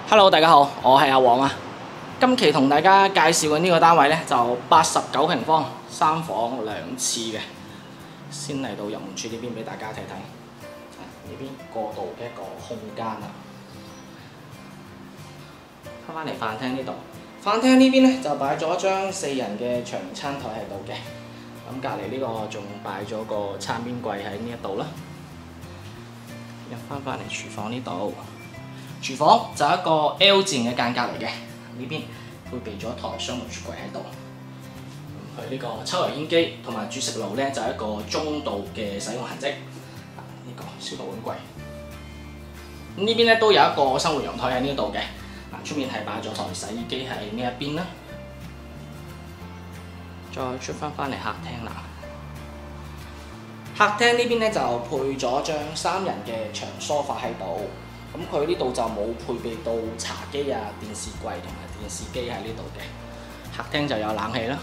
Hello， 大家好，我係阿黃啊。今期同大家介紹嘅呢個單位呢，就89平方，3房2廁嘅。先嚟到入門處呢邊俾大家睇睇，呢邊過渡嘅一個空間啦。翻嚟飯廳呢度，飯廳呢邊呢，就擺咗張4人嘅長餐台喺度嘅。咁隔離呢個仲擺咗個餐邊櫃喺呢一度啦。入翻嚟廚房呢度。廚房就係一個 L 字形嘅間隔嚟嘅，呢邊配備咗一台雙門雪櫃喺度。佢呢個抽油煙機同埋煮食爐咧就係一個中度嘅使用痕跡。呢個消毒碗櫃。咁呢邊咧都有一個生活陽台喺呢度嘅。出面係擺咗台洗衣機喺呢一邊啦。再出翻嚟客廳啦。客廳呢邊咧就配咗張3人嘅長梳化喺度。咁佢呢度就冇配備到茶几啊、電視櫃同埋電視機喺呢度嘅。客廳就有冷氣啦。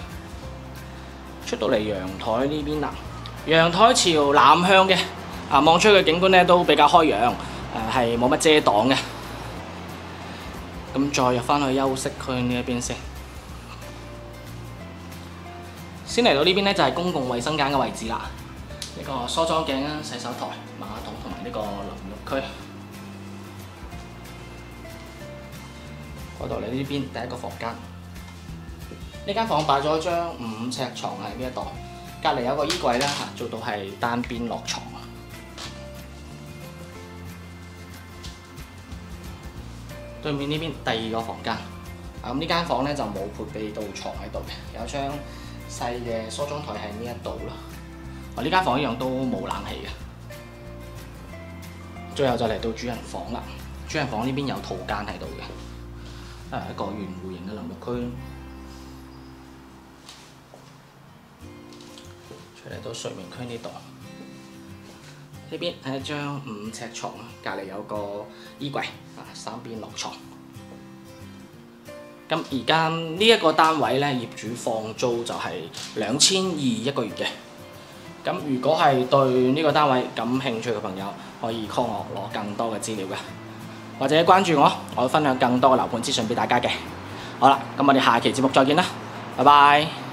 出到嚟陽台呢邊啦，陽台朝南向嘅，望出去嘅景觀咧都比較開揚，係冇乜遮擋嘅。咁再入翻去休息區呢一邊先。先嚟到呢邊咧就係公共衛生間嘅位置啦。呢個梳妝鏡啊、洗手台、馬桶同埋呢個淋浴區。過到嚟呢邊第一個房間，呢間房擺咗張5尺床喺呢一度，隔離有個衣櫃啦，做到係單邊落床。對面呢邊第二個房間，咁呢間房咧就冇配備到床喺度嘅，有張細嘅梳妝台喺呢一度啦。呢間房一樣都冇冷氣嘅。最後就嚟到主人房啦，主人房呢邊有套間喺度嘅。一個圓弧形嘅淋浴區，出嚟到睡眠區呢度，呢邊係一張5尺床，隔離有個衣櫃，三邊落床。咁而家呢一個單位咧，業主放租就係2200一個月嘅。咁如果係對呢個單位感興趣嘅朋友，可以 call 我攞更多嘅資料嘅。或者關注我，我會分享更多嘅樓盤資訊俾大家嘅。好啦，咁我哋下期節目再見啦，拜拜。